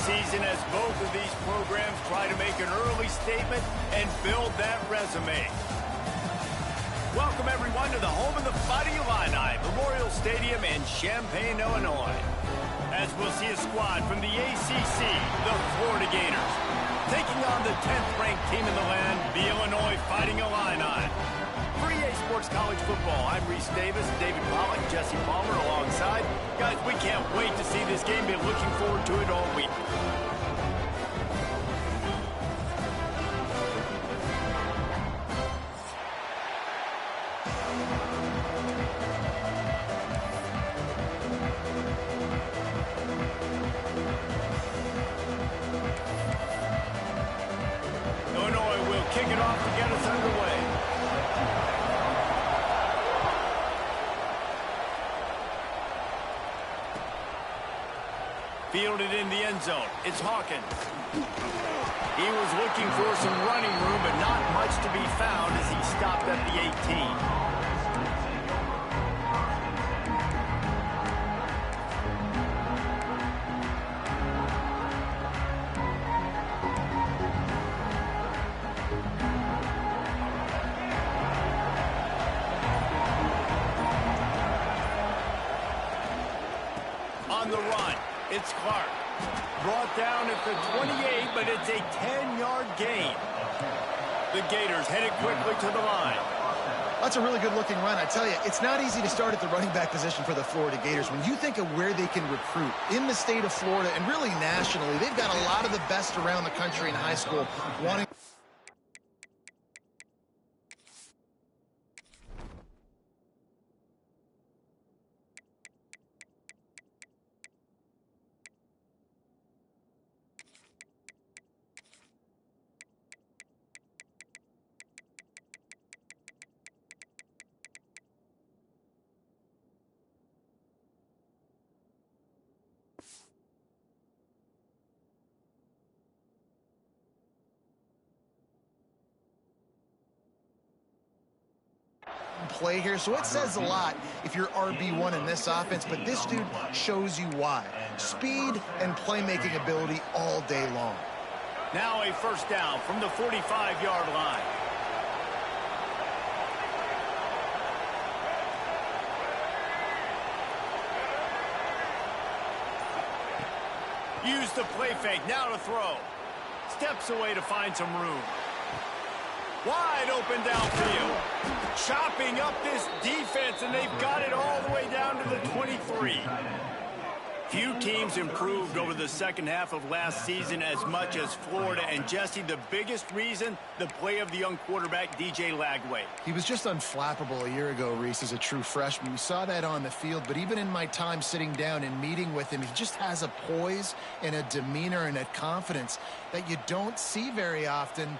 season as both of these programs try to make an early statement and build that resume. Welcome, everyone, to the home of the Fighting Illini, Memorial Stadium in Champaign, Illinois. As we'll see a squad from the ACC, the Florida Gators, taking on the 10th-ranked team in the land, the Illinois Fighting Illini. For EA Sports College Football, I'm Reese Davis, David Pollack, Jesse Palmer alongside. Guys, we can't wait to see this game. Been looking forward to it all week. Illinois will kick it off to get us underway. Fielded in the end zone. It's Hawkins. He was looking for some running room, but not much to be found as he stopped at the 18. On the run, it's Clark. Brought down at the 28, but it's a 10-yard gain. The Gators headed quickly to the line. That's a really good-looking run. I tell you, it's not easy to start at the running back position for the Florida Gators. When you think of where they can recruit in the state of Florida and really nationally, they've got a lot of the best around the country in high school wanting. Play here, so it says a lot if you're RB1 in this offense, but this dude shows you why. Speed and playmaking ability all day long. Now a first down from the 45-yard line. Use the play fake, now to throw. Steps away to find some room. Wide open downfield. Chopping up this defense, and they've got it all the way down to the 23. Few teams improved over the second half of last season as much as Florida. And, Jesse, the biggest reason, the play of the young quarterback, DJ Lagway. He was just unflappable a year ago, Reese, as a true freshman. We saw that on the field, but even in my time sitting down and meeting with him, he just has a poise and a demeanor and a confidence that you don't see very often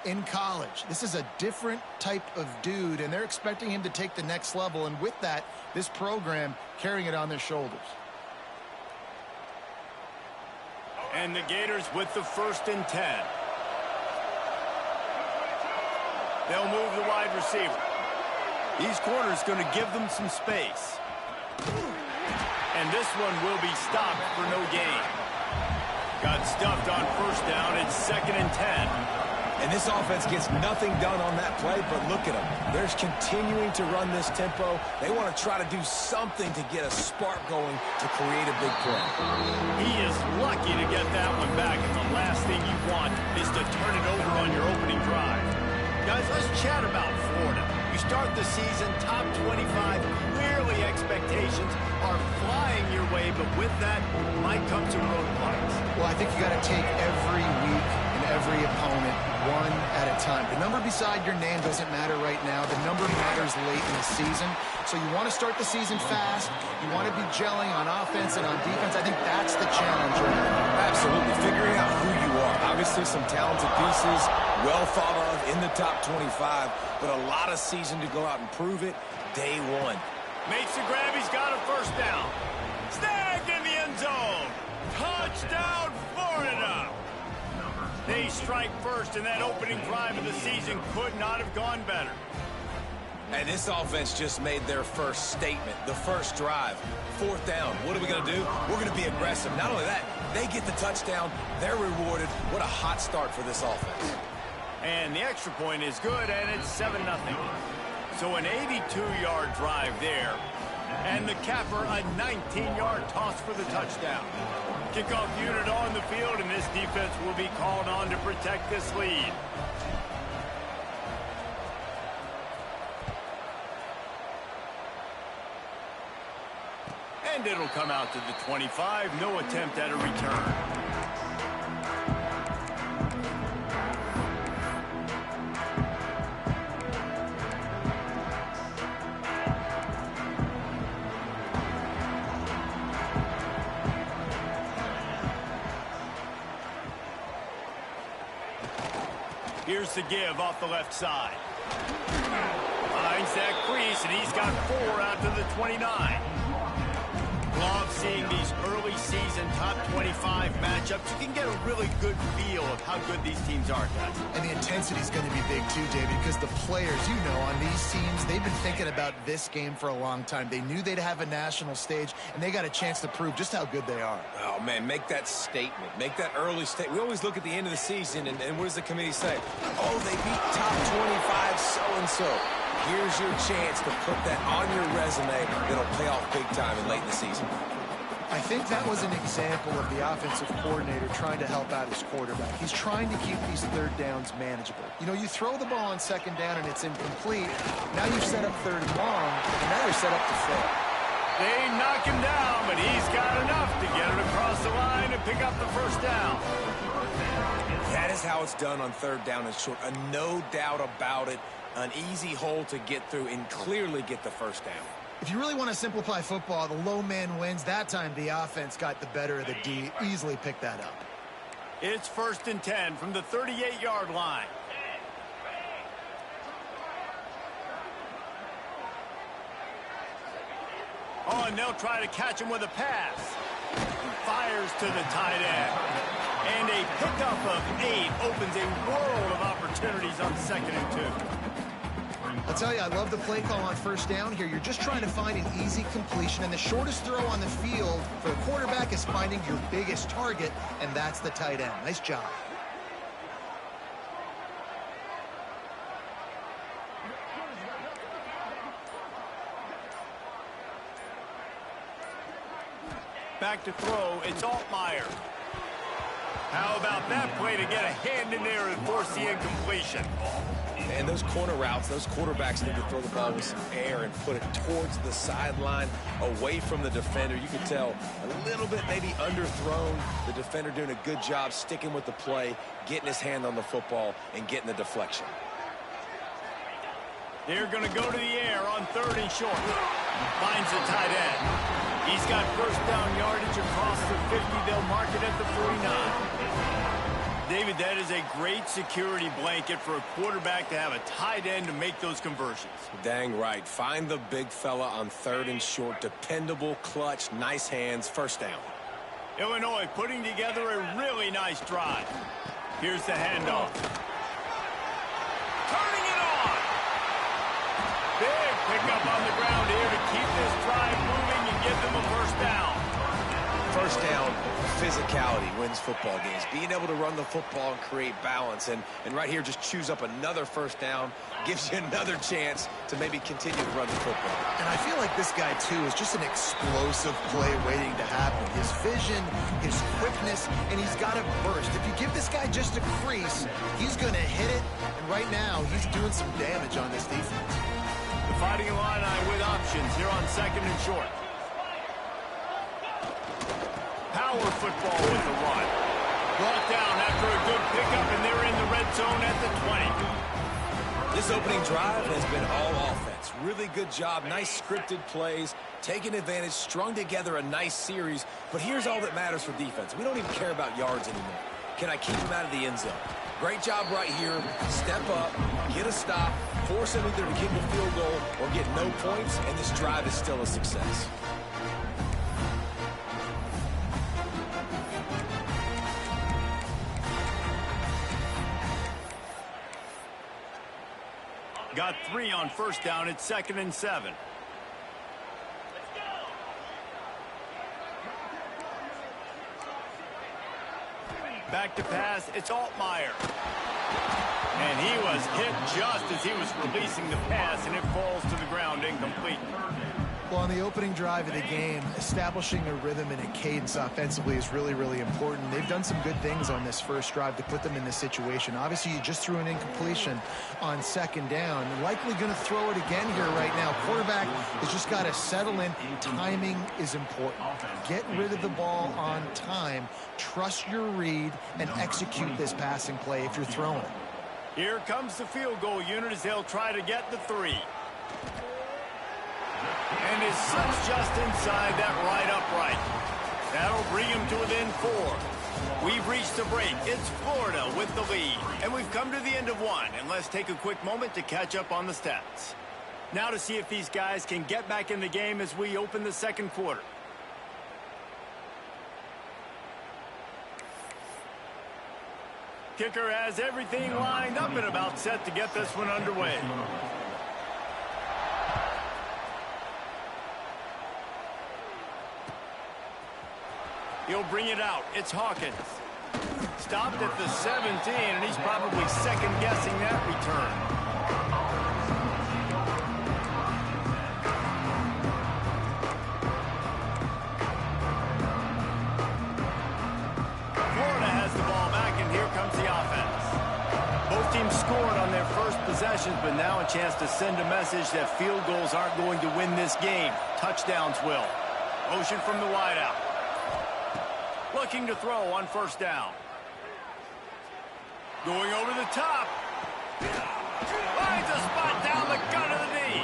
in college. This is a different type of dude, and they're expecting him to take the next level, and with that, this program carrying it on their shoulders. And the Gators with the 1st and 10. They'll move the wide receiver. These corners going to give them some space. And this one will be stopped for no gain. Got stuffed on first down. It's 2nd and 10. And this offense gets nothing done on that play, but look at them. They're continuing to run this tempo. They want to try to do something to get a spark going to create a big play. He is lucky to get that one back, and the last thing you want is to turn it over on your opening drive. Guys, let's chat about Florida. You start the season top 25. Clearly expectations are flying your way, but with that might come some roadblocks. Well, I think you got to take every week and every opponent one at a time. The number beside your name doesn't matter right now. The number matters late in the season. So you want to start the season fast. You want to be gelling on offense and on defense. I think that's the challenge right now. Absolutely. Figuring out who you are. Obviously some talented pieces, well thought of in the top 25, but a lot of season to go out and prove it day one. Makes the grab. He's got a first down. Snagged in the end zone. Touchdown, Florida. They strike first, and that opening drive of the season could not have gone better. And this offense just made their first statement, the first drive. Fourth down. What are we going to do? We're going to be aggressive. Not only that, they get the touchdown. They're rewarded. What a hot start for this offense. And the extra point is good, and it's 7-0. So an 82-yard drive there. And the capper, a 19-yard toss for the touchdown. Kickoff unit on the field, and this defense will be called on to protect this lead. And it'll come out to the 25. No attempt at a return. Here's the give off the left side. Finds that crease, and he's got 4 out to the 29. Love seeing these early season top 25 matchups. You can get a really good feel of how good these teams are, guys. And the intensity is going to be big too, David, because the players, you know, on these teams, they've been thinking about this game for a long time. They knew they'd have a national stage, and they got a chance to prove just how good they are. Oh, man, make that statement. Make that early statement. We always look at the end of the season, and what does the committee say? Oh, they beat top 25 so-and-so. Here's your chance to put that on your resume that'll pay off big time and late in the season. I think that was an example of the offensive coordinator trying to help out his quarterback. He's trying to keep these third downs manageable. You know, you throw the ball on second down and it's incomplete. Now you've set up third and long, and now you're set up to fail. They knock him down, but he's got enough to get it across the line and pick up the first down. That is how it's done on third down and short. No doubt about it. An easy hole to get through and clearly get the first down. If you really want to simplify football, the low man wins. That time the offense got the better of the D. Easily picked that up. It's 1st and 10 from the 38-yard line. Oh, and they'll try to catch him with a pass. Fires to the tight end. And a pickup of 8 opens a world of opportunities on 2nd and 2. I'll tell you, I love the play call on first down here. You're just trying to find an easy completion, and the shortest throw on the field for the quarterback is finding your biggest target, and that's the tight end. Nice job. Back to throw, it's Altmaier. How about that play to get a hand in there and force the incompletion? And those corner routes, those quarterbacks need to throw the ball with some air and put it towards the sideline, away from the defender. You can tell a little bit maybe underthrown. The defender doing a good job sticking with the play, getting his hand on the football, and getting the deflection. They're going to go to the air on 3rd and short. Finds the tight end. He's got first down yardage across the 50. They'll mark it at the 49. David, that is a great security blanket for a quarterback to have a tight end to make those conversions. Dang right. Find the big fella on 3rd and short. Dependable, clutch, nice hands, first down. Illinois putting together a really nice drive. Here's the handoff. Turning it on. Big pickup on the ground here to keep this drive moving and give them a first down. First down, physicality wins football games. Being able to run the football and create balance. And right here, just choose up another first down. Gives you another chance to maybe continue to run the football. And I feel like this guy, too, is just an explosive play waiting to happen. His vision, his quickness, and he's got a burst. If you give this guy just a crease, he's going to hit it. And right now, he's doing some damage on this defense. The Fighting Illini with options here on 2nd and short. Power football with the run. Brought down after a good pickup, and they're in the red zone at the 20. This opening drive has been all offense. Really good job. Nice scripted plays. Taking advantage. Strung together a nice series. But here's all that matters for defense. We don't even care about yards anymore. Can I keep him out of the end zone? Great job right here. Step up. Get a stop. Force him either to kick a field goal or get no points. And this drive is still a success. Got 3 on first down. It's 2nd and 7. Back to pass. It's Altmaier. And he was hit just as he was releasing the pass, and it falls to the ground incomplete. Well, on the opening drive of the game, establishing a rhythm and a cadence offensively is really, really important. They've done some good things on this first drive to put them in this situation. Obviously, you just threw an incompletion on 2nd down. Likely going to throw it again here right now. Quarterback has just got to settle in. Timing is important. Get rid of the ball on time. Trust your read and execute this passing play if you're throwing it. Here comes the field goal unit as they'll try to get the 3. And his son's just inside that right upright. That'll bring him to within 4. We've reached the break. It's Florida with the lead. And we've come to the end of 1. And let's take a quick moment to catch up on the stats. Now to see if these guys can get back in the game as we open the 2nd quarter. Kicker has everything lined up and about set to get this one underway. He'll bring it out. It's Hawkins. Stopped at the 17, and he's probably second-guessing that return. Florida has the ball back, and here comes the offense. Both teams scored on their first possessions, but now a chance to send a message that field goals aren't going to win this game. Touchdowns will. Motion from the wideout. Looking to throw on first down. Going over the top. Finds a spot down the gut of the knee.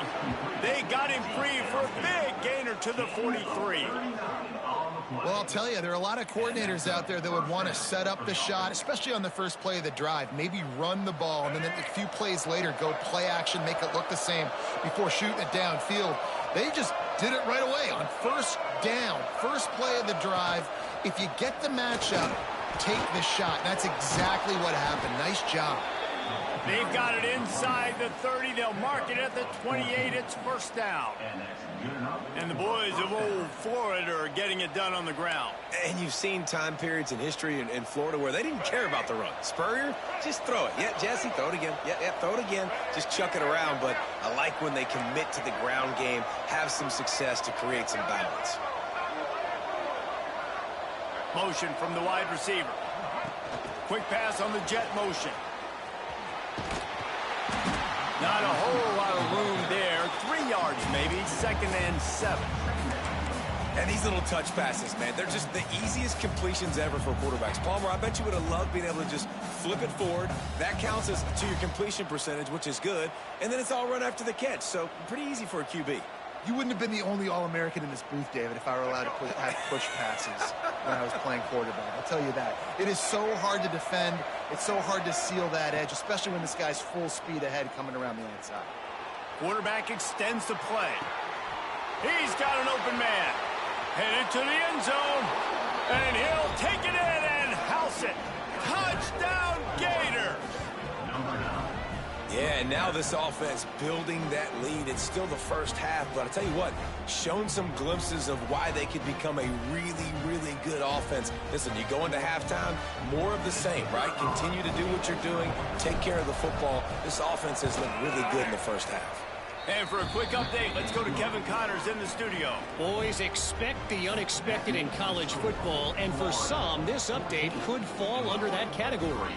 They got him free for a big gainer to the 43. Well, I'll tell you, there are a lot of coordinators out there that would want to set up the shot, especially on the first play of the drive. Maybe run the ball, and then a few plays later, go play action, make it look the same before shooting it downfield. They just did it right away on first down. First play of the drive. If you get the matchup, take the shot. That's exactly what happened. Nice job. They've got it inside the 30. They'll mark it at the 28. It's first down. And the boys of old Florida are getting it done on the ground. And you've seen time periods in history in Florida where they didn't care about the run. Spurrier, just throw it. Yeah, Jesse, throw it again. Yeah, throw it again. Just chuck it around. But I like when they commit to the ground game, have some success to create some balance. Motion from the wide receiver. Quick pass on the jet motion. Not a whole lot of room there. 3 yards maybe. 2nd and 7. And these little touch passes, man, they're just the easiest completions ever for quarterbacks. Palmer, I bet you would have loved being able to just flip it forward. That counts as to your completion percentage, which is good. And then it's all run after the catch. So pretty easy for a QB. You wouldn't have been the only All-American in this booth, David, if I were allowed to have push passes when I was playing quarterback. I'll tell you that. It is so hard to defend. It's so hard to seal that edge, especially when this guy's full speed ahead coming around the outside. Quarterback extends the play. He's got an open man. Headed to the end zone. And he'll take it in and house it. Touchdown, Gator. Yeah, and now this offense building that lead. It's still the first half, but I'll tell you what, shown some glimpses of why they could become a really, really good offense. Listen, you go into halftime, more of the same, right? Continue to do what you're doing, take care of the football. This offense has looked really good in the first half. And for a quick update, let's go to Kevin Connors in the studio. Boys, expect the unexpected in college football, and for some, this update could fall under that category.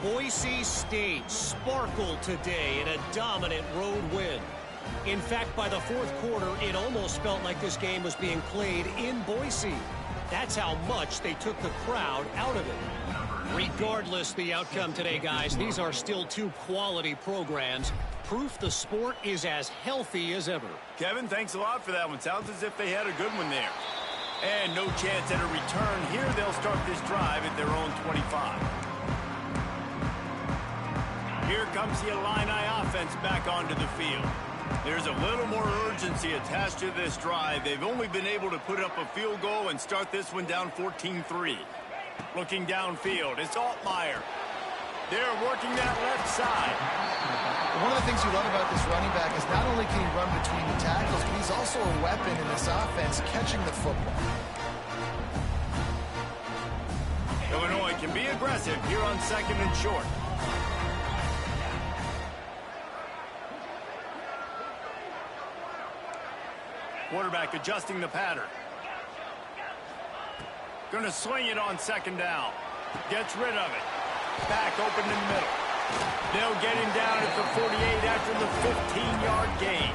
Boise State sparkled today in a dominant road win. In fact, by the fourth quarter, it almost felt like this game was being played in Boise. That's how much they took the crowd out of it. Regardless the outcome today, guys, these are still 2 quality programs. Proof the sport is as healthy as ever. Kevin, thanks a lot for that one. Sounds as if they had a good one there. And no chance at a return here. They'll start this drive at their own 25. Here comes the Illini offense back onto the field. There's a little more urgency attached to this drive. They've only been able to put up a field goal and start this one down 14-3. Looking downfield, it's Altmaier. They're working that left side. One of the things you love about this running back is not only can he run between the tackles, but he's also a weapon in this offense, catching the football. Illinois can be aggressive here on 2nd and short. Quarterback adjusting the pattern. Gonna swing it on 2nd down. Gets rid of it. Back open in the middle. They'll get him down at the 48 after the 15-yard gain.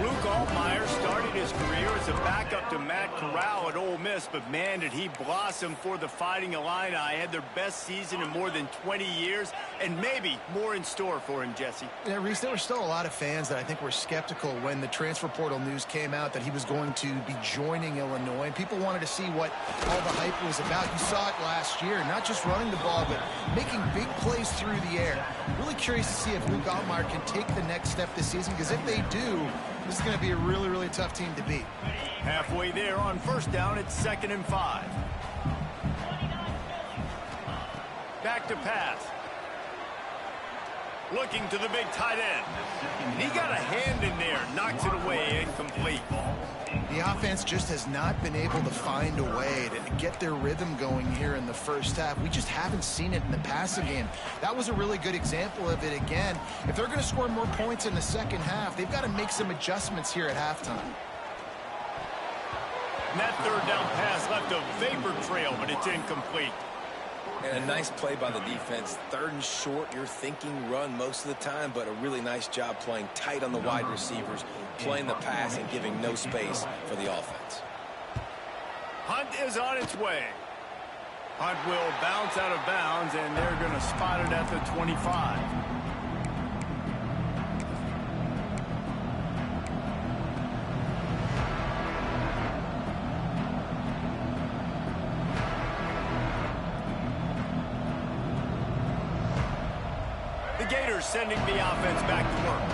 Luke Altmaier started his career as a backup to Matt Corral at Ole Miss, but man, did he blossom for the Fighting Illini. Had their best season in more than 20 years, and maybe more in store for him, Jesse. Yeah, Reese, there were still a lot of fans that I think were skeptical when the transfer portal news came out that he was going to be joining Illinois. And people wanted to see what all the hype was about. You saw it last year, not just running the ball, but making big plays through the air. Really curious to see if Luke Altmaier can take the next step this season, because if they do, this is going to be a really, really tough team to beat. Halfway there on 1st down, it's 2nd and 5. Back to pass. Looking to the big tight end. He got a hand in there, knocks it away, incomplete. The offense just has not been able to find a way to get their rhythm going here in the first half. We just haven't seen it in the passing game. That was a really good example of it again. If they're going to score more points in the second half, they've got to make some adjustments here at halftime. And that 3rd down pass left a vapor trail, but it's incomplete. And a nice play by the defense. 3rd and short, you're thinking run most of the time, but a really nice job playing tight on the wide receivers, playing the pass and giving no space for the offense. Hunt is on its way. Hunt will bounce out of bounds, and they're going to spot it at the 25. The Gators sending the offense back to work.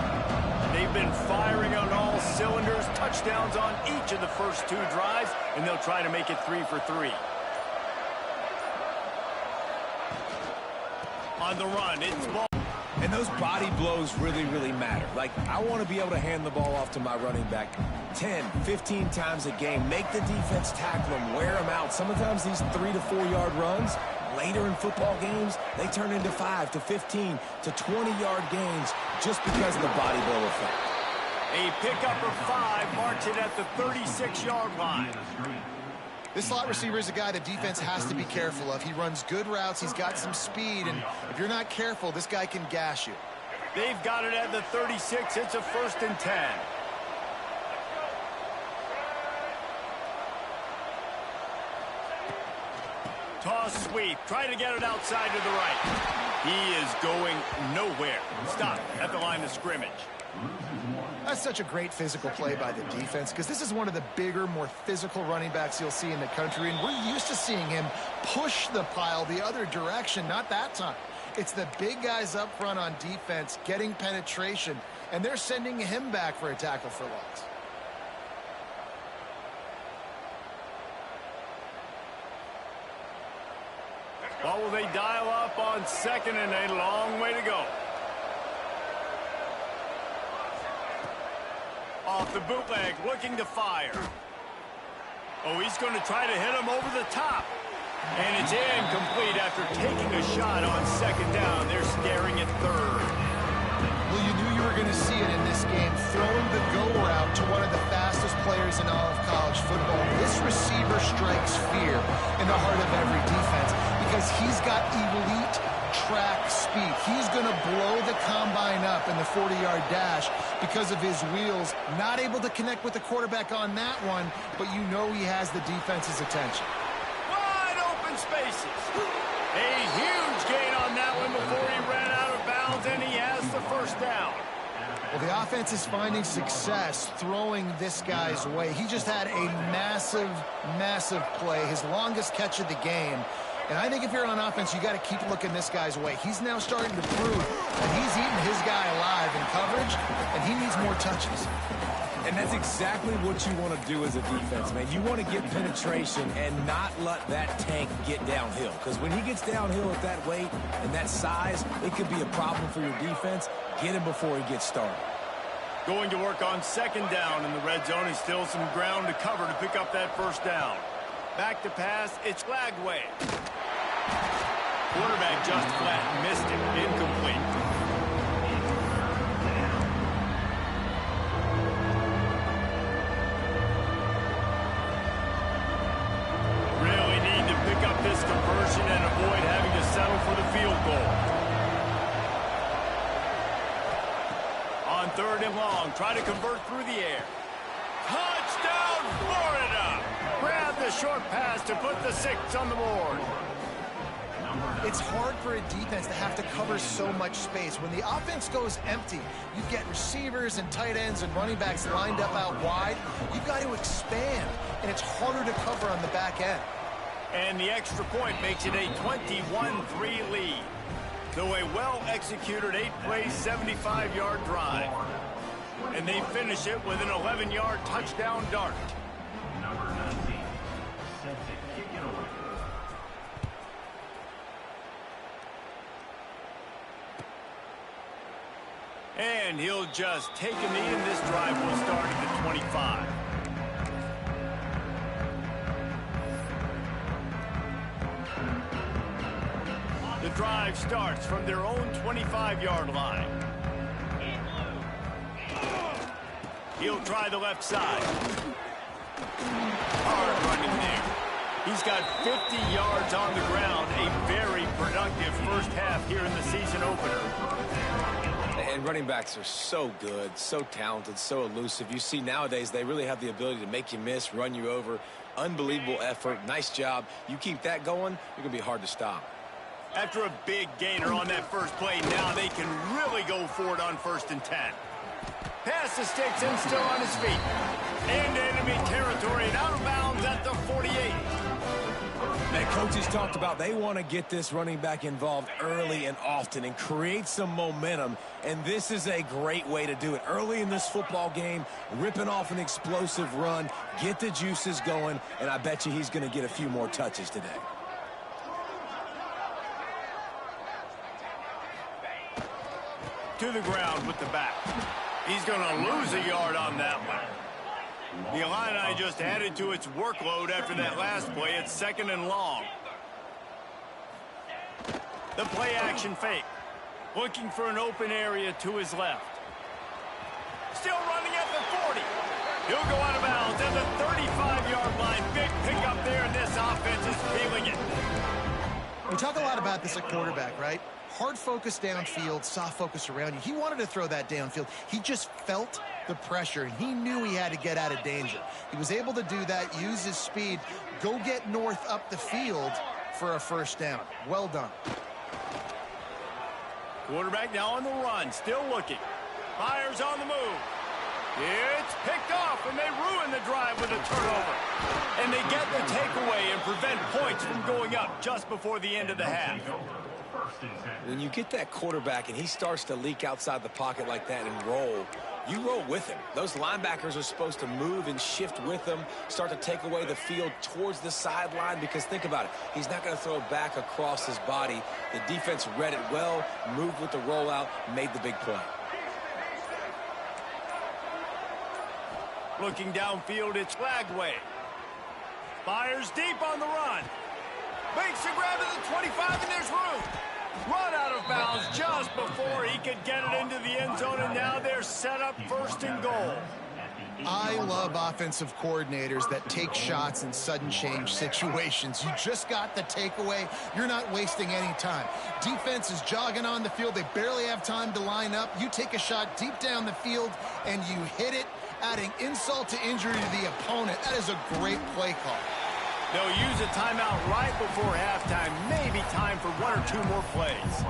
They've been firing on all cylinders, touchdowns on each of the first 2 drives, and they'll try to make it 3 for 3. On the run, it's ball. And those body blows really, really matter. Like, I want to be able to hand the ball off to my running back 10, 15 times a game. Make the defense tackle them, wear them out. Sometimes these 3 to 4 yard runs, later in football games, they turn into 5 to 15 to 20-yard gains just because of the body blow effect. A pickup of 5 marks it at the 36-yard line. This slot receiver is a guy the defense has to be careful of. He runs good routes. He's got some speed, and if you're not careful, this guy can gash you. They've got it at the 36. It's a 1st and 10. Toss sweep. Try to get it outside to the right. He is going nowhere. Stop at the line of scrimmage. That's such a great physical play by the defense, because this is one of the bigger, more physical running backs you'll see in the country, and we're used to seeing him push the pile the other direction. Not that time. It's the big guys up front on defense getting penetration, and they're sending him back for a tackle for loss. Well, will they dial up on 2nd and a long way to go? Off the bootleg, looking to fire. Oh, he's going to try to hit him over the top. And it's incomplete after taking a shot on 2nd down. They're staring at 3rd. Well, you knew you were going to see it in this game, throwing the go route to one of the fastest players in all of college football. This receiver strikes fear in the heart of every defense because he's got elite track speed. He's going to blow the combine up in the 40-yard dash because of his wheels. Not able to connect with the quarterback on that one, but you know he has the defense's attention. Wide open spaces. A huge gain on that one before he ran out of bounds, and he has the 1st down. Well, the offense is finding success throwing this guy's way. He just had a massive, massive play, his longest catch of the game. And I think if you're on offense, you got to keep looking this guy's way. He's now starting to prove that he's eating his guy alive in coverage, and he needs more touches. And that's exactly what you want to do as a defense, man. You want to get penetration and not let that tank get downhill. Because when he gets downhill at that weight and that size, it could be a problem for your defense. Get him before he gets started. Going to work on second down in the red zone, and still some ground to cover to pick up that first down. Back to pass, it's Lagway. Quarterback just flat missed it. Incomplete. Really need to pick up this conversion and avoid having to settle for the field goal. On third and long, try to convert through the air. Touchdown, Florida! Grab the short pass to put the 6 on the board. It's hard for a defense to have to cover so much space. When the offense goes empty, you get receivers and tight ends and running backs lined up out wide. You've got to expand, and it's harder to cover on the back end. And the extra point makes it a 21-3 lead. So a well-executed 8-play, 75-yard drive. And they finish it with an 11-yard touchdown dart. And he'll just take a knee, and this drive will start at the 25. The drive starts from their own 25-yard line. He'll try the left side. Hard running there. He's got 50 yards on the ground. A very productive first half here in the season opener. And running backs are so good, so talented, so elusive. You see nowadays they really have the ability to make you miss, run you over. Unbelievable effort. Nice job. You keep that going, you're going to be hard to stop. After a big gainer on that first play, now they can really go for it on 1st and 10. Pass the sticks and still on his feet. Into enemy territory and out of bounds at the 48. And coaches talked about they want to get this running back involved early and often and create some momentum. And this is a great way to do it. Early in this football game, ripping off an explosive run, get the juices going, and I bet you he's going to get a few more touches today. To the ground with the back. He's going to lose a yard on that one. The Illini just added to its workload after that last play. It's 2nd and long. The play action fake. Looking for an open area to his left. Still running at the 40. He'll go out of bounds at the 35-yard line. Big pickup there, and this offense is feeling it. We talk a lot about this at quarterback, right? Hard focus downfield, soft focus around you. He wanted to throw that downfield. He just felt the pressure, and he knew he had to get out of danger. He was able to do that, use his speed, go get north up the field for a first down. Well done. Quarterback now on the run, still looking. Fires on the move. It's picked off, and they ruin the drive with a turnover. And they get the takeaway and prevent points from going up just before the end of the half. When you get that quarterback and he starts to leak outside the pocket like that and roll, you roll with him. Those linebackers are supposed to move and shift with him, start to take away the field towards the sideline, because think about it. He's not going to throw it back across his body. The defense read it well, moved with the rollout, made the big play. Looking downfield, it's Lagway. Fires deep on the run. Makes a grab to the 25, and there's room. Run out of bounds just before he could get it into the end zone, and now they're set up 1st and goal. I love offensive coordinators that take shots in sudden change situations. You just got the takeaway. You're not wasting any time. Defense is jogging on the field. They barely have time to line up. You take a shot deep down the field, and you hit it, adding insult to injury to the opponent. That is a great play call. They'll use a timeout right before halftime. Maybe time for 1 or 2 more plays.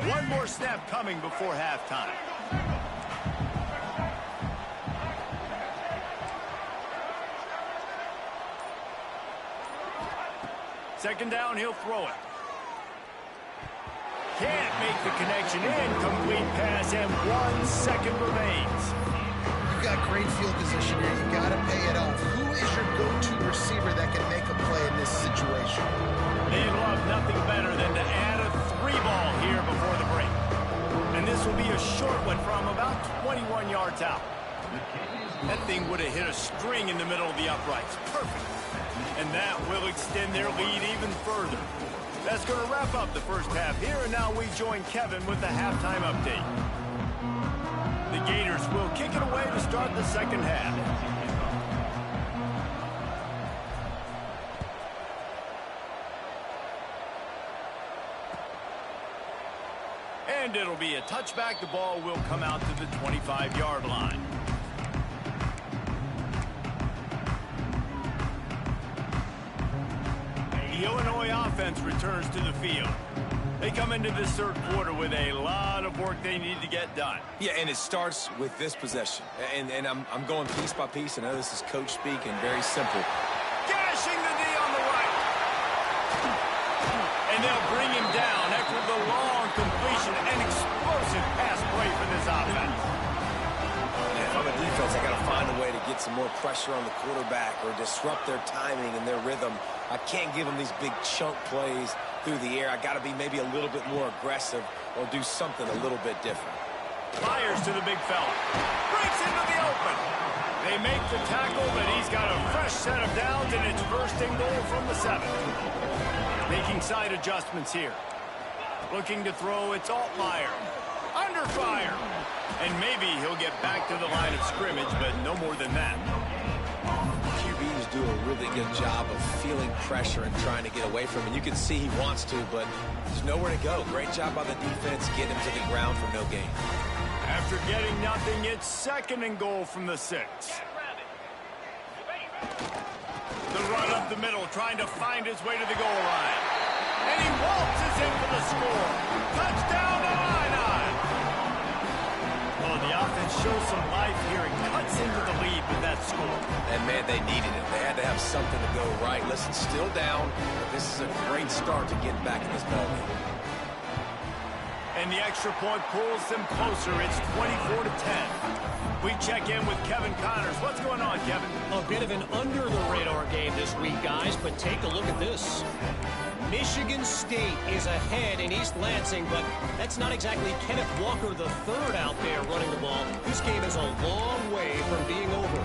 One more snap coming before halftime. Second down, he'll throw it. Can't make the connection. Incomplete pass, and 1 second remains. You've got great field position here. You got to pay it off. Who is your go-to receiver that can make a play in this situation? They'd love nothing better than to add a 3-ball here before the break. And this will be a short one from about 21 yards out. That thing would have hit a string in the middle of the uprights. Perfect. And that will extend their lead even further. That's going to wrap up the first half here, and now we join Kevin with the halftime update. The Gators will kick it away to start the second half. And it'll be a touchback. The ball will come out to the 25-yard line. The Illinois offense returns to the field. They come into this third quarter with a lot of work they need to get done. Yeah, and it starts with this possession. And I'm going piece by piece. I know this is coach speak and very simple. Gashing the knee on the right. And they'll bring him down after the long completion. An explosive pass play for this offense. If I'm a defense, I got to find a way to get some more pressure on the quarterback or disrupt their timing and their rhythm. I can't give them these big chunk plays through the air. I got to be maybe a little bit more aggressive or do something a little bit different. Fires to the big fella. Breaks into the open. They make the tackle, but he's got a fresh set of downs, and it's first and goal from the 7. Making side adjustments here. Looking to throw, it's Altmaier. Under fire. And maybe he'll get back to the line of scrimmage, but no more than that. QBs do a really good job of feeling pressure and trying to get away from it. You can see he wants to, but there's nowhere to go. Great job by the defense getting him to the ground for no gain. After getting nothing, it's second and goal from the 6. The run up the middle, trying to find his way to the goal line. And he waltzes in for the score. Touchdown Illini! Oh, the offense shows some life here and cuts into the lead with that score. And, man, they needed it. They had to have something to go right. Listen, still down, but this is a great start to getting back in this ballgame. And the extra point pulls them closer. It's 24-10. We check in with Kevin Connors. What's going on, Kevin? A bit of an under-the-radar game this week, guys, but take a look at this. Michigan State is ahead in East Lansing, but that's not exactly Kenneth Walker III out there running the ball. This game is a long way from being over.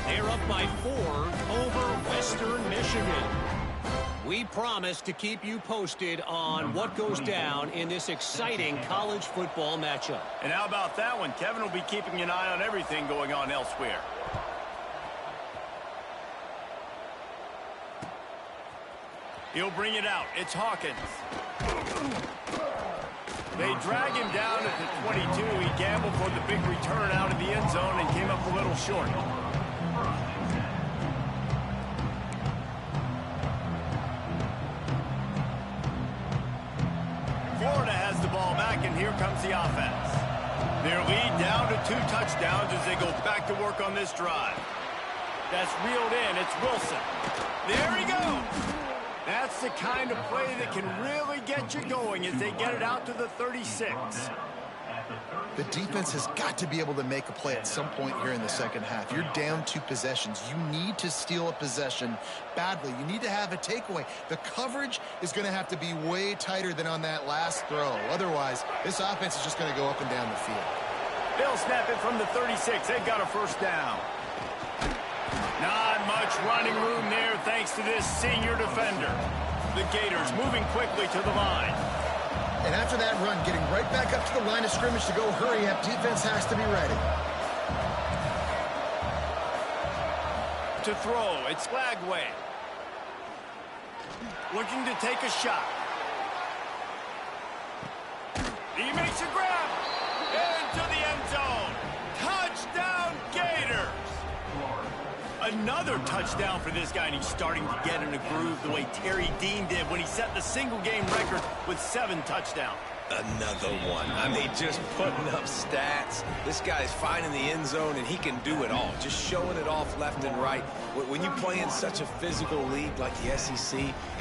They're up by 4 over Western Michigan. We promise to keep you posted on what goes down in this exciting college football matchup. And how about that one? Kevin will be keeping an eye on everything going on elsewhere. He'll bring it out. It's Hawkins. They drag him down at the 22. He gambled for the big return out of the end zone and came up a little short. Florida has the ball back, and here comes the offense. Their lead down to 2 touchdowns as they go back to work on this drive. That's reeled in. It's Wilson. There he goes. That's the kind of play that can really get you going as they get it out to the 36. The defense has got to be able to make a play at some point here in the second half. You're down 2 possessions. You need to steal a possession badly. You need to have a takeaway. The coverage is going to have to be way tighter than on that last throw. Otherwise, this offense is just going to go up and down the field. They'll snap it from the 36. They've got a first down. Not much running room there thanks to this senior defender. The Gators moving quickly to the line. And after that run, getting right back up to the line of scrimmage to go hurry up, defense has to be ready. To throw, it's Lagway. Looking to take a shot. He makes a grab. Into the end zone. Touchdown, Gators. Another touchdown for this guy, and he's starting to get in a groove the way Terry Dean did when he set the single-game record with 7 touchdowns. Another one. I mean, just putting up stats. This guy's finding the end zone, and he can do it all. Just showing it off left and right. When you play in such a physical league like the SEC,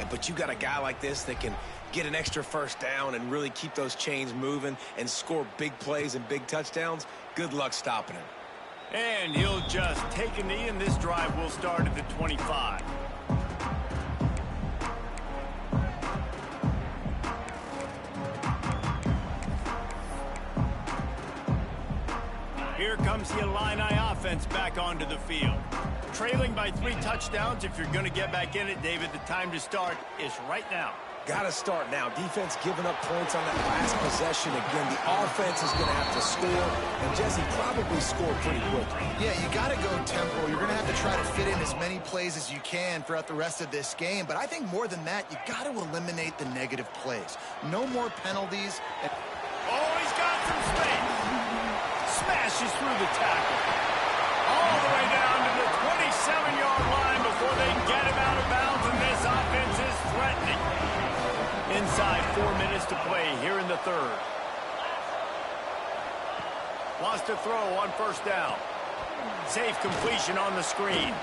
but you got a guy like this that can get an extra first down and really keep those chains moving and score big plays and big touchdowns, good luck stopping him. And he'll just take a knee, and this drive will start at the 25. Here comes the Illini offense back onto the field. Trailing by 3 touchdowns. If you're going to get back in it, David, the time to start is right now. Got to start now. Defense giving up points on that last possession. Again, the offense is going to have to score, and Jesse probably scored pretty quickly. Yeah, you got to go tempo. You're going to have to try to fit in as many plays as you can throughout the rest of this game. But I think more than that, you got to eliminate the negative plays. No more penalties. Oh, he's got some space. Smashes through the tackle. All the way down to the 27-yard line before they get him out of bounds, and this offense is threatening. Inside 4 minutes to play here in the third. Wants to throw on first down. Safe completion on the screen.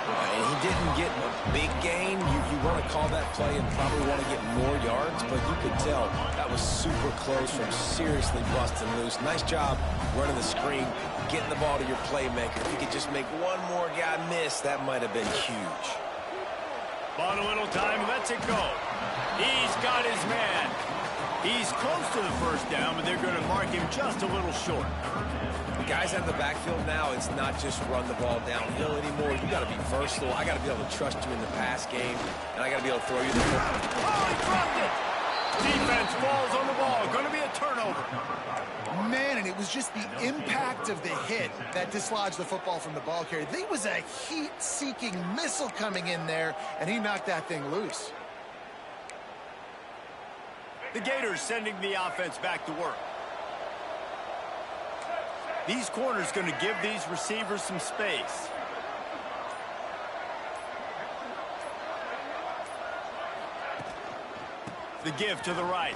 And he didn't get a big gain. You want to call that play and probably want to get more yards, but you could tell that was super close from seriously busting loose. Nice job running the screen, getting the ball to your playmaker. If you could just make one more guy miss, that might have been huge. Bought a little time, lets it go. He's got his man. He's close to the first down, but they're going to mark him just a little short. The guys out of the backfield now, it's not just run the ball downhill anymore. You got to be versatile. I got to be able to trust you in the pass game, and I got to be able to throw you the ball. Oh, he dropped it. Defense falls on the ball. Going to be a turnover. Man, and it was just the impact of the hit that dislodged the football from the ball carrier. There was a heat-seeking missile coming in there, and he knocked that thing loose. The Gators sending the offense back to work. These corners going to give these receivers some space. The give to the right.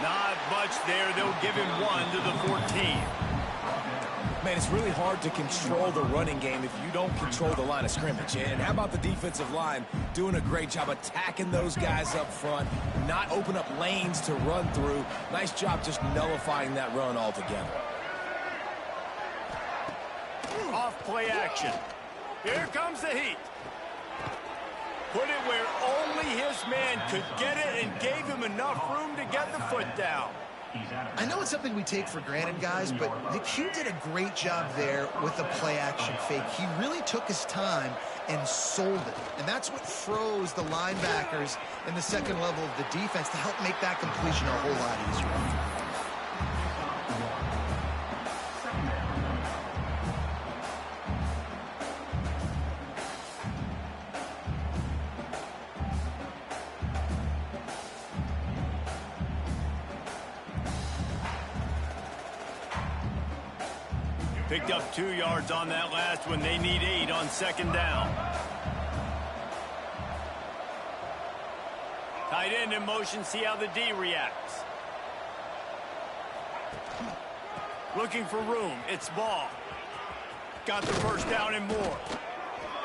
Not much there. They'll give him 1 to the 14. Man, it's really hard to control the running game if you don't control the line of scrimmage. And how about the defensive line doing a great job attacking those guys up front, not open up lanes to run through. Nice job just nullifying that run altogether. Off play action. Here comes the heat. Put it where only his man could get it and gave him enough room to get the foot down. I know it's something we take for granted, guys, but the Q did a great job there with the play-action fake. He really took his time and sold it. And that's what froze the linebackers in the second level of the defense to help make that completion a whole lot easier. Picked up 2 yards on that last one. They need 8 on second down. Tight end in motion. See how the D reacts. Looking for room. It's Ball. Got the first down and more.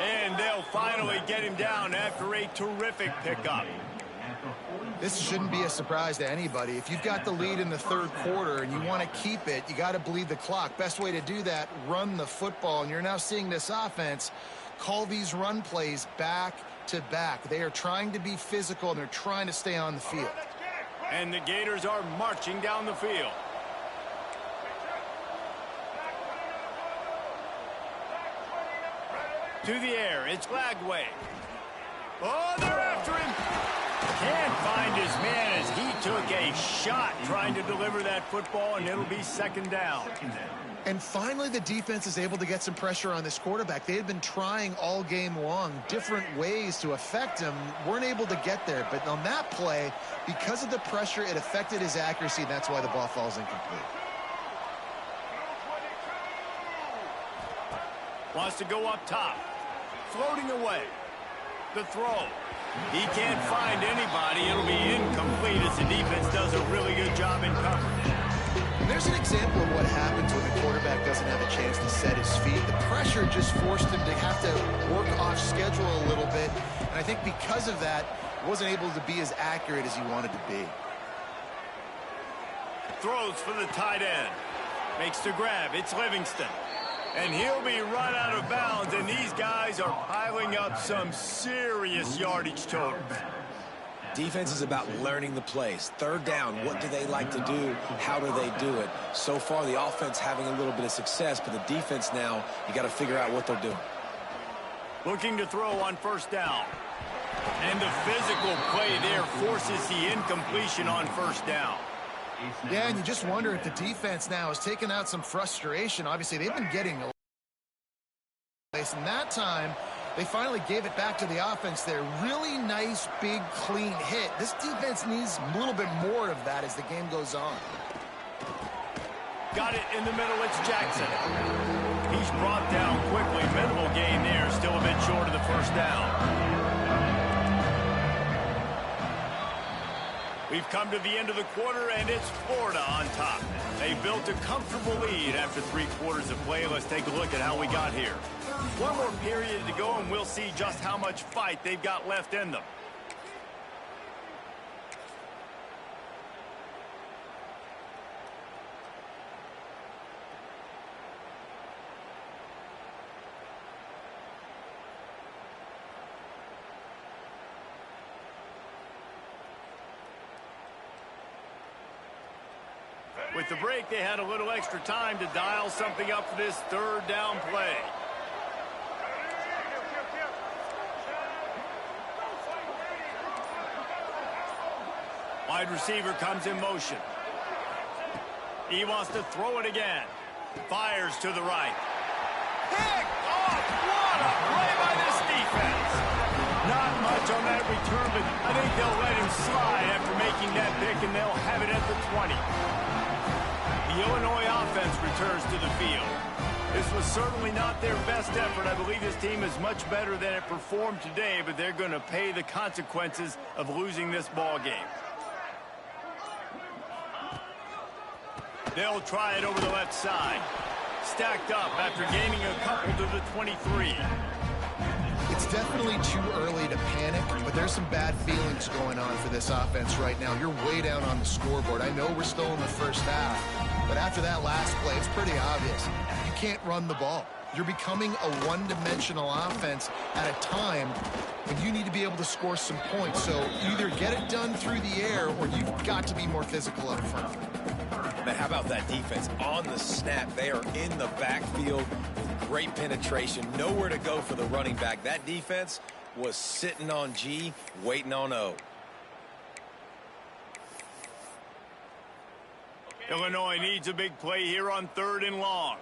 And they'll finally get him down after a terrific pickup. This shouldn't be a surprise to anybody. If you've got the lead in the third quarter and you want to keep it, you got to bleed the clock. Best way to do that, run the football. And you're now seeing this offense call these run plays back to back. They are trying to be physical, and they're trying to stay on the field. And the Gators are marching down the field. To the air, it's Lagway. Oh, they're after him. Can't find his man as he took a shot trying to deliver that football, and it'll be second down. And finally, the defense is able to get some pressure on this quarterback. They had been trying all game long different ways to affect him, weren't able to get there. But on that play, because of the pressure, it affected his accuracy, and that's why the ball falls incomplete. Wants to go up top. Floating away. The throw. He can't find anybody. It'll be incomplete as the defense does a really good job in covering. There's an example of what happens when the quarterback doesn't have a chance to set his feet. The pressure just forced him to have to work off schedule a little bit. And I think because of that, wasn't able to be as accurate as he wanted to be. Throws for the tight end. Makes the grab. It's Livingston. And he'll be run out of bounds. And these guys are piling up some serious yardage totals. Defense is about learning the plays. Third down, what do they like to do? How do they do it? So far, the offense having a little bit of success, but the defense now, you got to figure out what they're doing. Looking to throw on first down. And the physical play there forces the incompletion on first down. Yeah, and you just wonder if the defense now has taken out some frustration. Obviously, they've been getting a place, and that time they finally gave it back to the offense there. Really nice, big, clean hit. This defense needs a little bit more of that as the game goes on. Got it in the middle. It's Jackson. He's brought down quickly. Minimal gain there. Still a bit short of the first down. We've come to the end of the quarter, and it's Florida on top. They built a comfortable lead after 3 quarters of play. Let's take a look at how we got here. One more period to go, and we'll see just how much fight they've got left in them. With the break, they had a little extra time to dial something up for this third down play. Wide receiver comes in motion. He wants to throw it again. Fires to the right. Pick off! What a play by this defense! Not much on that return, but I think they'll let him slide after making that pick, and they'll have it at the 20. The Illinois offense returns to the field. This was certainly not their best effort. I believe this team is much better than it performed today, but they're going to pay the consequences of losing this ball game. They'll try it over the left side. Stacked up after gaining a couple to the 23. It's definitely too early to panic, but there's some bad feelings going on for this offense right now. You're way down on the scoreboard. I know we're still in the first half, but after that last play, it's pretty obvious. You can't run the ball. You're becoming a one-dimensional offense at a time when you need to be able to score some points. So either get it done through the air or you've got to be more physical up front. Man, how about that defense? On the snap, they are in the backfield. Great penetration. Nowhere to go for the running back. That defense was sitting on G, waiting on O. Illinois needs a big play here on 3rd and long.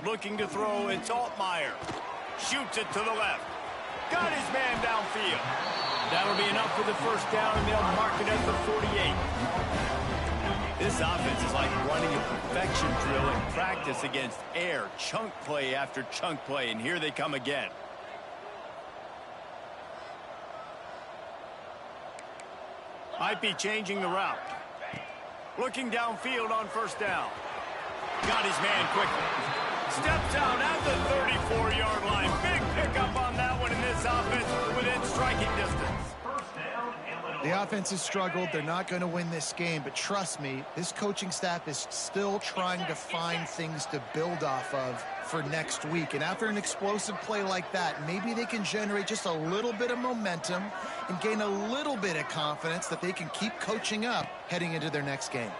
Looking to throw, it's Altmaier. Shoots it to the left. Got his man downfield. That'll be enough for the first down, and they'll mark it at the 48. This offense is like running a perfection drill in practice against air. Chunk play after chunk play, and here they come again. Might be changing the route. Looking downfield on first down. Got his man quickly. Steps out at the 34-yard line. Big pickup on that one, in this offense within striking distance. The offense has struggled. They're not going to win this game, but trust me, this coaching staff is still trying to find things to build off of for next week. And after an explosive play like that, maybe they can generate just a little bit of momentum and gain a little bit of confidence that they can keep coaching up heading into their next game.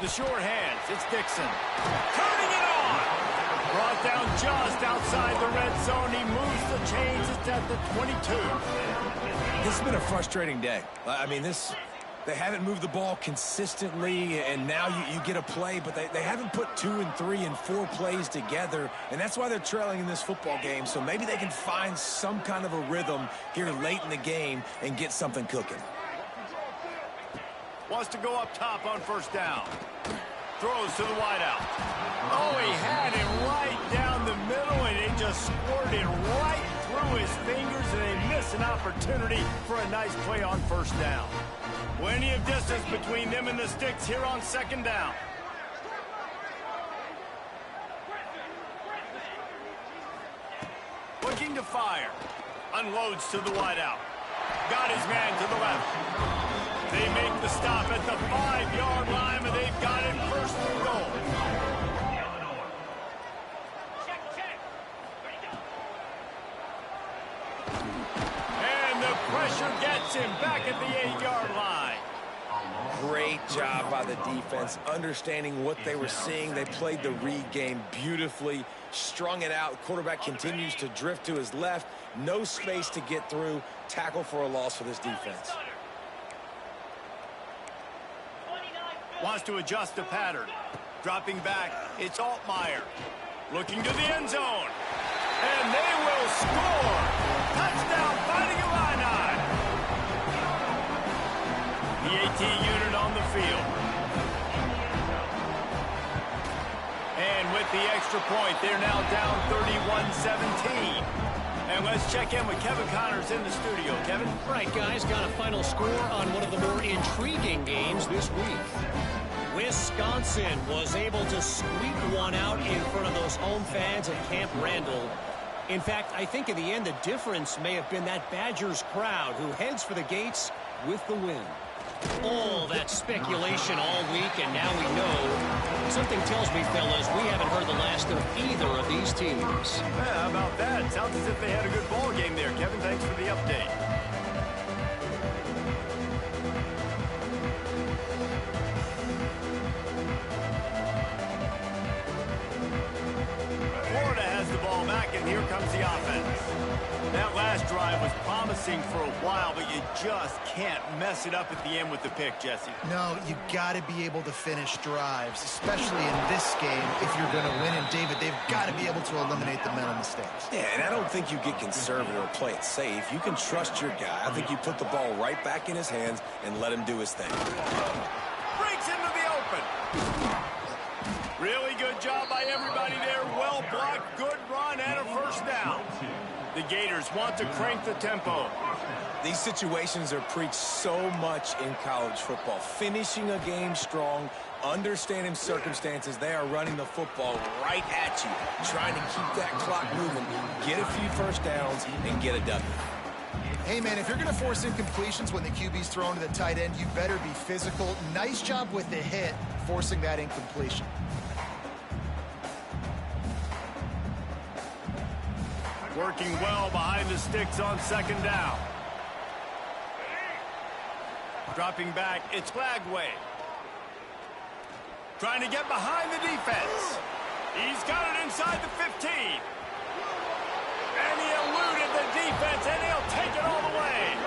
The short hands, it's Dixon. Turning it on! Brought down just outside the red zone. He moves the chains. It's at the 22. This has been a frustrating day. I mean, they haven't moved the ball consistently, and now you get a play, but they haven't put 2 and 3 and 4 plays together, and that's why they're trailing in this football game. So maybe they can find some kind of a rhythm here late in the game and get something cooking. Wants to go up top on first down. Throws to the wideout. Oh, he had him right down the middle, and just squirted right through his fingers, and they miss an opportunity for a nice play on first down. Plenty of distance between them and the sticks here on second down. Looking to fire. Unloads to the wideout. Got his man to the left. They make the stop at the 5-yard line, and they've got it first and goal. And the pressure gets him back at the 8-yard line. Great job by the defense, understanding what they were seeing. They played the read game beautifully, strung it out. Quarterback continues to drift to his left. No space to get through. Tackle for a loss for this defense. Wants to adjust the pattern. Dropping back, it's Altmaier. Looking to the end zone. And they will score. Touchdown, Fighting Illini. The AT unit on the field. And with the extra point, they're now down 31-17. And let's check in with Kevin Connors in the studio. Kevin? Right, guys, got a final score on one of the more intriguing games this week. Wisconsin was able to squeak one out in front of those home fans at Camp Randall. In fact, I think in the end, the difference may have been that Badgers crowd who heads for the gates with the win. All that speculation all week, and now we know. Something tells me, fellas, we haven't heard the last of either of these teams. Yeah, how about that? Sounds as if they had a good ball game there. Kevin, thanks for the update. Florida has the ball back, and here comes the offense. That last drive was promising for a while, but you just can't mess it up at the end with the pick, Jesse. No, you got to be able to finish drives, especially in this game if you're going to win. And, David, they've got to be able to eliminate the mental mistakes. Yeah, and I don't think you get conservative or play it safe. You can trust your guy. I think you put the ball right back in his hands and let him do his thing. Breaks into the open. Really good job by everybody there. Well blocked, good run, and a first down. The Gators want to crank the tempo. These situations are preached so much in college football. Finishing a game strong, understanding circumstances. They are running the football right at you, trying to keep that clock moving, get a few first downs, and get a W. Hey, man, if you're going to force incompletions when the QB's thrown to the tight end, you better be physical. Nice job with the hit, forcing that incompletion. Working well behind the sticks on second down. Dropping back, it's Flagway. Trying to get behind the defense. He's got it inside the 15. And he eluded the defense, and he'll take it all the way.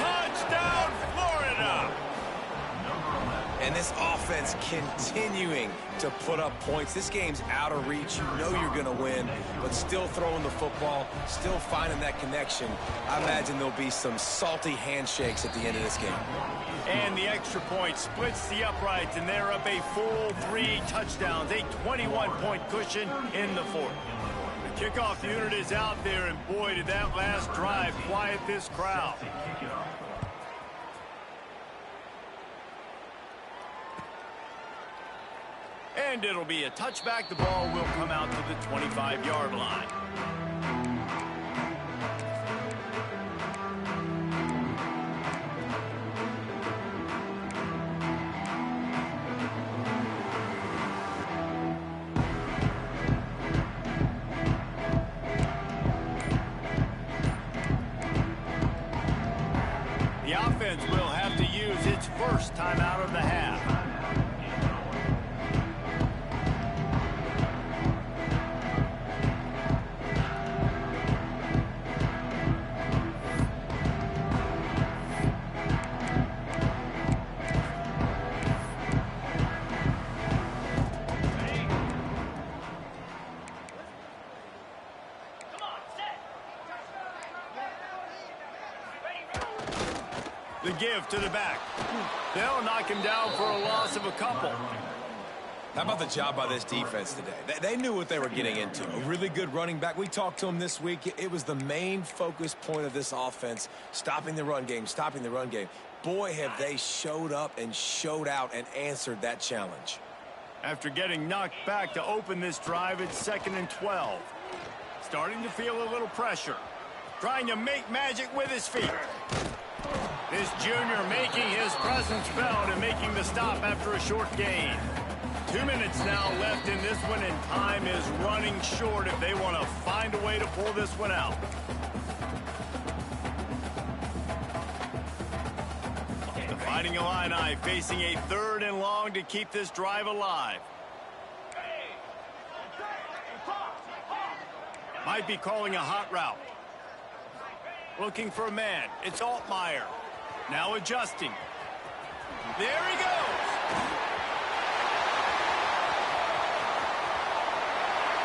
Touchdown, Florida. And this offense continuing to put up points. This game's out of reach. You know you're going to win, but still throwing the football, still finding that connection. I imagine there'll be some salty handshakes at the end of this game. And the extra point splits the uprights, and they're up a full 3 touchdowns, a 21-point cushion in the fourth. The kickoff unit is out there, and boy, did that last drive quiet this crowd. And it'll be a touchback. The ball will come out to the 25-yard line. The offense will have to use its first timeout of the half. The give to the back. They'll knock him down for a loss of a couple. How about the job by this defense today? They knew what they were getting into. A really good running back. We talked to him this week. It was the main focus point of this offense, stopping the run game, stopping the run game. Boy, have they showed up and showed out and answered that challenge. After getting knocked back to open this drive, it's 2nd and 12. Starting to feel a little pressure. Trying to make magic with his feet. This junior making his presence felt and making the stop after a short gain. 2 minutes now left in this one, and time is running short if they want to find a way to pull this one out. The Fighting Illini facing a 3rd and long to keep this drive alive. Might be calling a hot route. Looking for a man. It's Altmaier. Now adjusting. There he goes.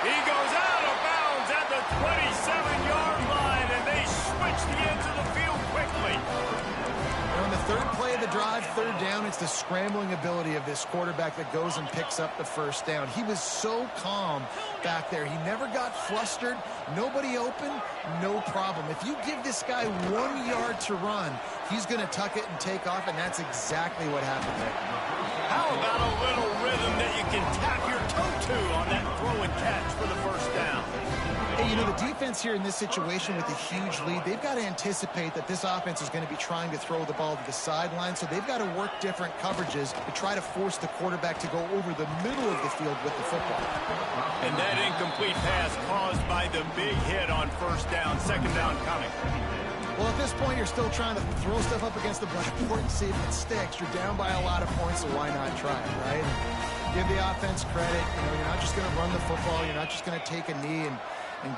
He goes out of bounds at the 27-yard line, and they switch the ends of the field quickly. On the 3rd play of the drive, 3rd down, it's the scrambling ability of this quarterback that goes and picks up the 1st down. He was so calm back there. He never got flustered. Nobody open, no problem. If you give this guy 1 yard to run, he's going to tuck it and take off, and that's exactly what happened there. How about a little rhythm that you can tap your toe to on that throw and catch for the 1st down? Hey, you know, the defense here in this situation with a huge lead, they've got to anticipate that this offense is going to be trying to throw the ball to the sideline, so they've got to work different coverages to try to force the quarterback to go over the middle of the field with the football. And that incomplete pass caused by the big hit on 1st down, 2nd down coming. Well, at this point, you're still trying to throw stuff up against the blackboard and see if it sticks. You're down by a lot of points, so why not try it, right? Give the offense credit. You know, you're not just going to run the football. You're not just going to take a knee and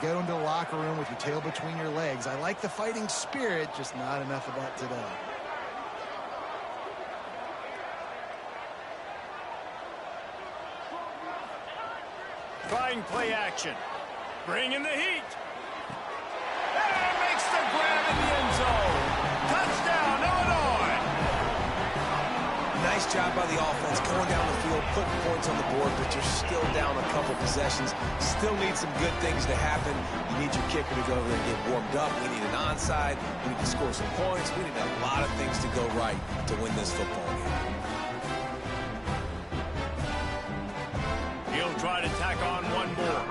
go into the locker room with your tail between your legs. I like the fighting spirit, just not enough of that today. Trying play action. Bringing the heat. And makes the grab in the end zone. Touchdown, Illinois. Nice job by the offense going down the field, putting points on the board, but you're still down a couple possessions. Still need some good things to happen. You need your kicker to go over and get warmed up. We need an onside. We need to score some points. We need a lot of things to go right to win this football game. He'll try to tack on one more.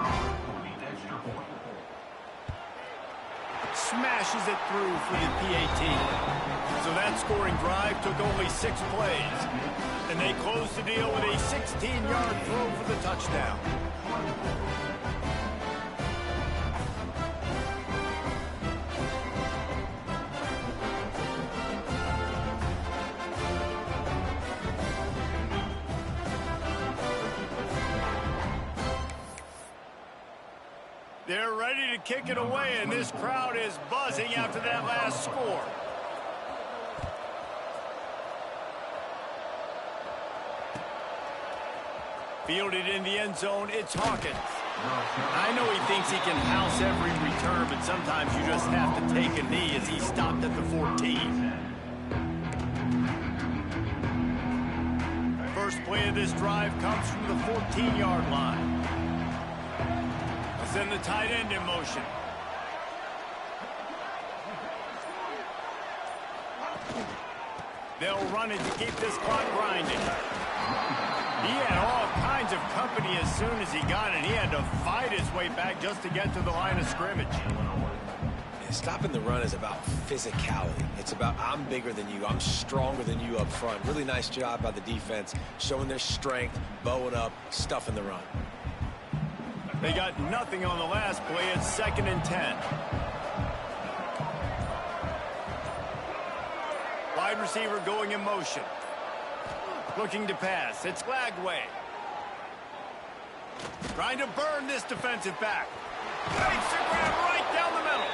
Smashes it through for the PAT. So that scoring drive took only 6 plays. And they closed the deal with a 16-yard throw for the touchdown. They're ready to kick it away, and this crowd is buzzing after that last score. Fielded in the end zone, it's Hawkins. I know he thinks he can house every return, but sometimes you just have to take a knee as he stopped at the 14. First play of this drive comes from the 14-yard line. Send the tight end in motion. They'll run it to keep this clock grinding. He had all kinds of company as soon as he got it. He had to fight his way back just to get to the line of scrimmage. Stopping the run is about physicality. It's about I'm bigger than you. I'm stronger than you up front. Really nice job by the defense, showing their strength, bowing up, stuffing the run. They got nothing on the last play. It's 2nd and 10. Wide receiver going in motion. Looking to pass. It's Lagway. Trying to burn this defensive back. Makes the grab right down the middle.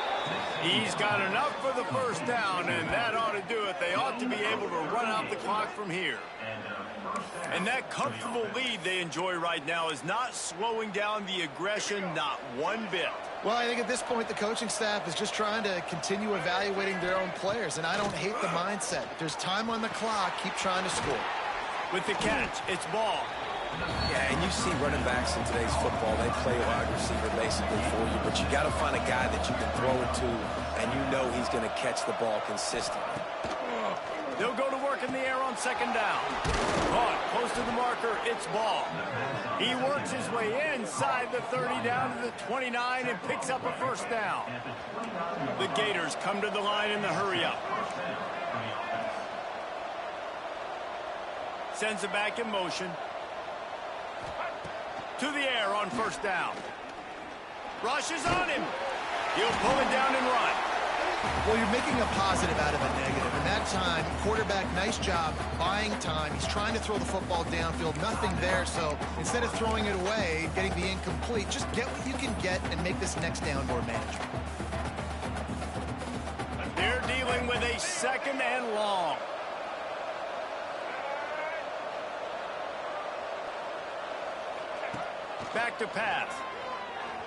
He's got enough for the 1st down, and that ought to do it. They ought to be able to run out the clock from here. And that comfortable lead they enjoy right now is not slowing down the aggression, not one bit. Well, I think at this point the coaching staff is just trying to continue evaluating their own players, and I don't hate the mindset. If there's time on the clock, keep trying to score. With the catch, it's Ball. Yeah, and you see running backs in today's football, they play wide receiver basically for you, but you got to find a guy that you can throw it to, and you know he's going to catch the ball consistently. They'll go to work in the air on second down. Caught close to the marker, it's ball. He works his way inside the 30 down to the 29 and picks up a first down. The Gators come to the line in the hurry-up. Sends it back in motion. To the air on first down. Rushes on him. He'll pull it down and run. Well, you're making a positive out of a negative. And that time, quarterback, nice job buying time. He's trying to throw the football downfield. Nothing there. So instead of throwing it away, getting the incomplete, just get what you can get and make this next down more manageable. They're dealing with a second and long. Back to pass.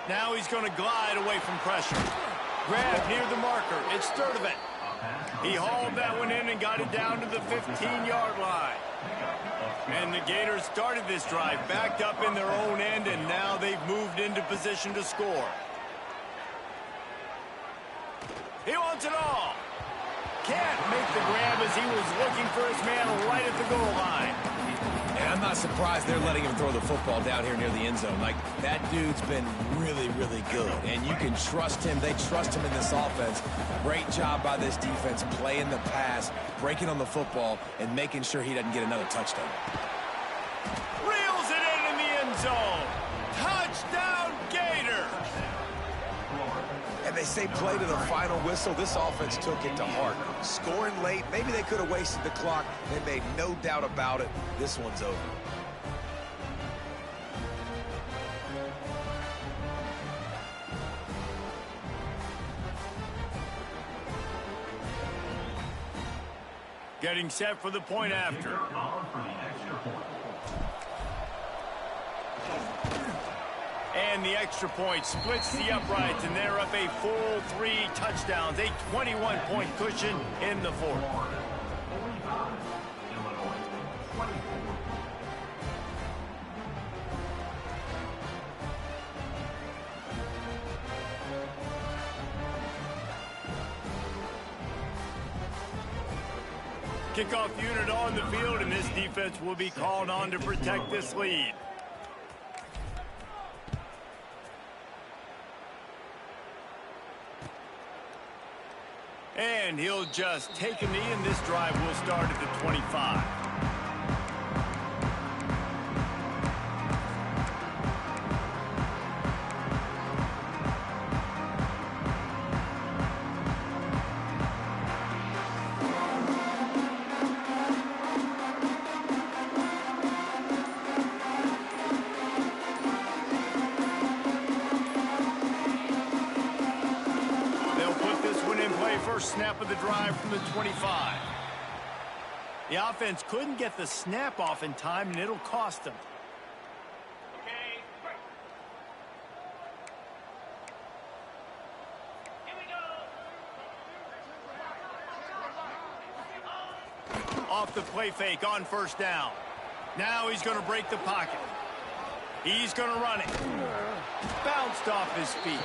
Now he's going to glide away from pressure. Grab near the marker. It's Sturdivant. He hauled that one in and got it down to the 15-yard line. And the Gators started this drive backed up in their own end, and now they've moved into position to score. He wants it all. Can't make the grab as he was looking for his man right at the goal line. And I'm not surprised they're letting him throw the football down here near the end zone. Like, that dude's been really, really good. And you can trust him. They trust him in this offense. Great job by this defense playing the pass, breaking on the football, and making sure he doesn't get another touchdown. Reels it in the end zone. Touchdown, Gators. And they say play to the final whistle. This offense took it to heart. Scoring late, maybe they could have wasted the clock. They made no doubt about it. This one's over. Getting set for the point after. And the extra point splits the uprights, and they're up a full 3 touchdowns, a 21-point cushion in the fourth. Kickoff unit on the field, and this defense will be called on to protect this lead. And he'll just take a knee, and this drive will start at the 25. First snap of the drive from the 25. The offense couldn't get the snap off in time, and it'll cost them. Okay. Here we go. Off the play fake on first down. Now he's going to break the pocket. He's going to run it. Bounced off his feet.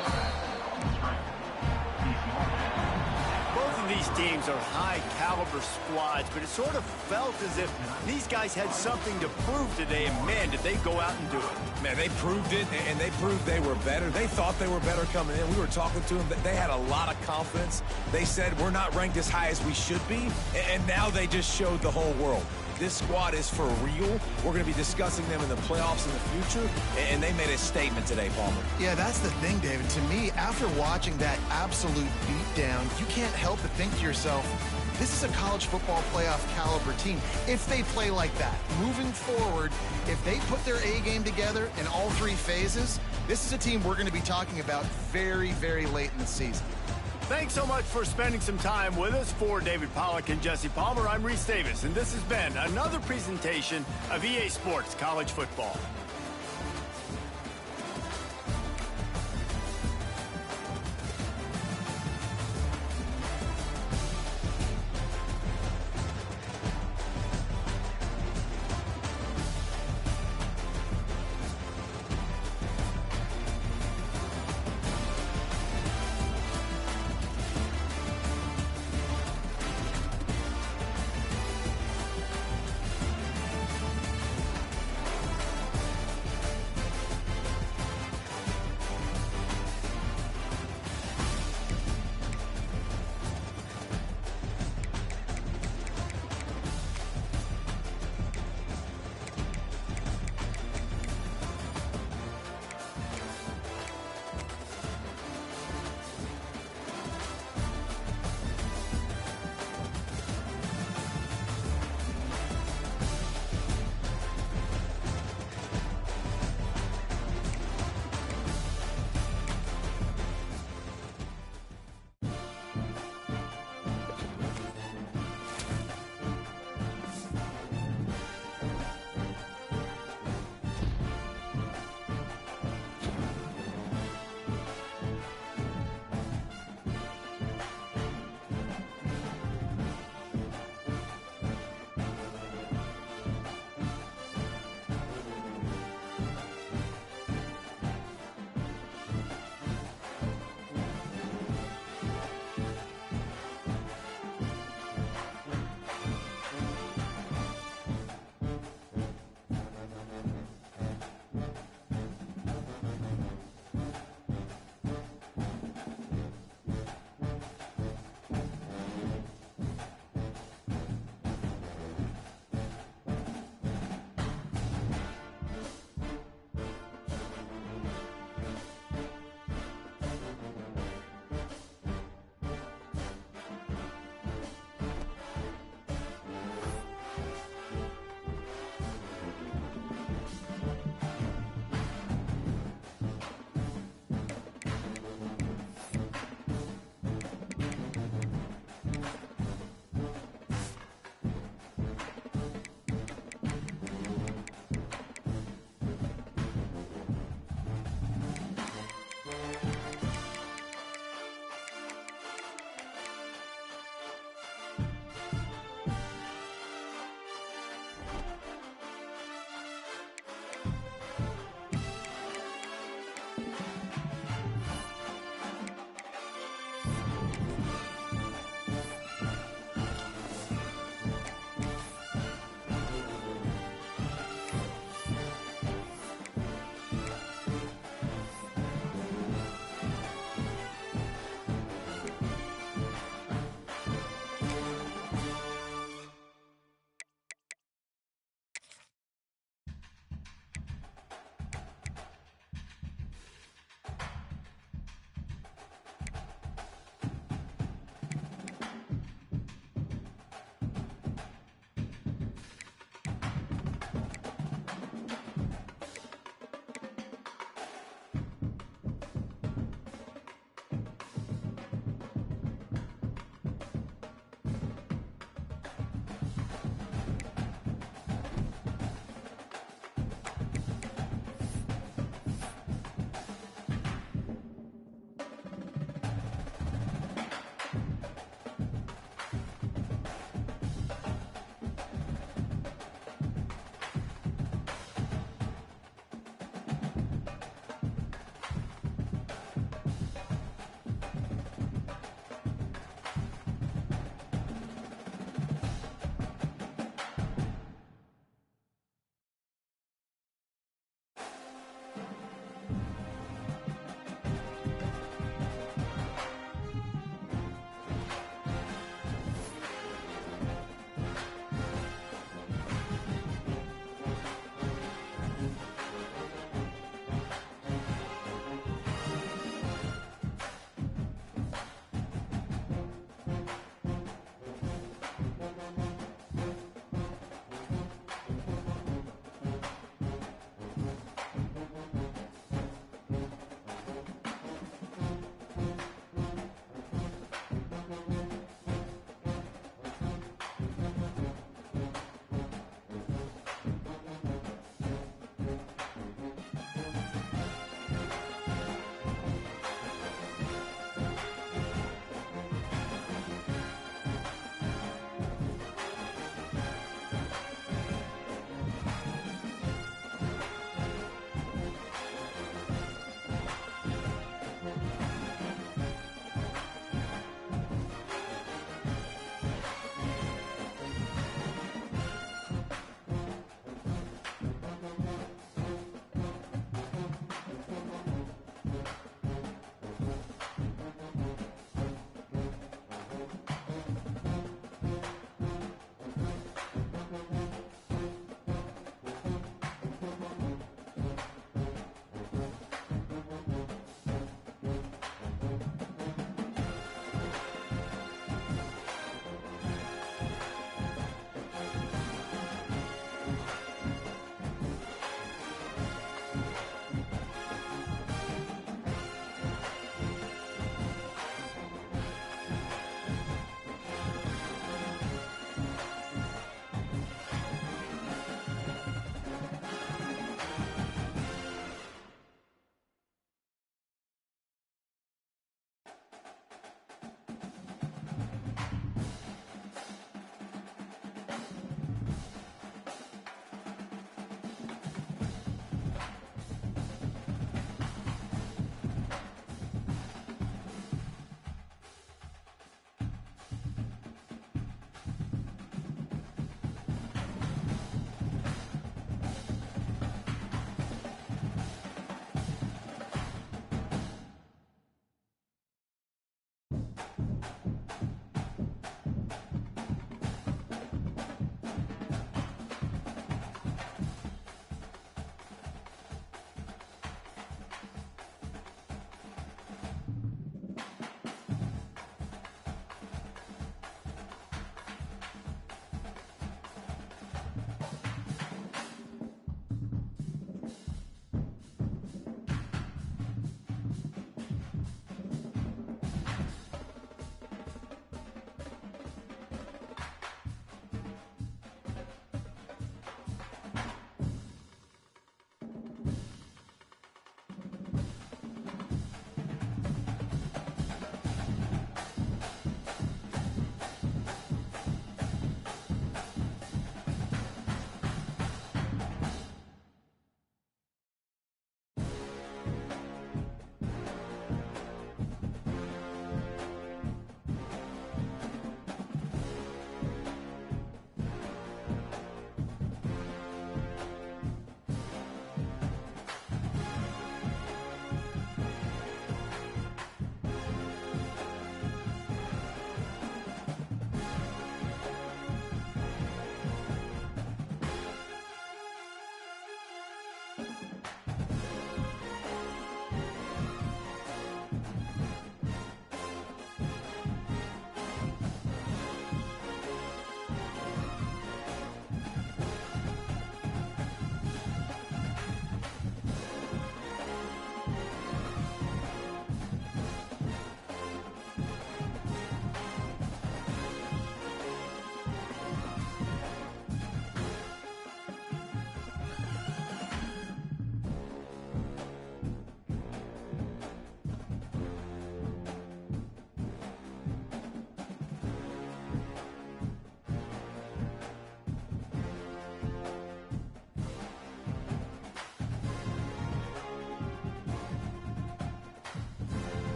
These teams are high-caliber squads, but it sort of felt as if these guys had something to prove today, and man, did they go out and do it. Man, they proved it, and they proved they were better. They thought they were better coming in. We were talking to them. They had a lot of confidence. They said, we're not ranked as high as we should be, and now they just showed the whole world. This squad is for real. We're going to be discussing them in the playoffs in the future, and they made a statement today, Palmer. Yeah, that's the thing, David. To me, after watching that absolute beatdown, you can't help but think to yourself, this is a college football playoff caliber team. If they play like that, moving forward, if they put their A game together in all 3 phases, this is a team we're going to be talking about very, very late in the season. Thanks so much for spending some time with us. For David Pollack and Jesse Palmer, I'm Reese Davis, and this has been another presentation of EA Sports College Football.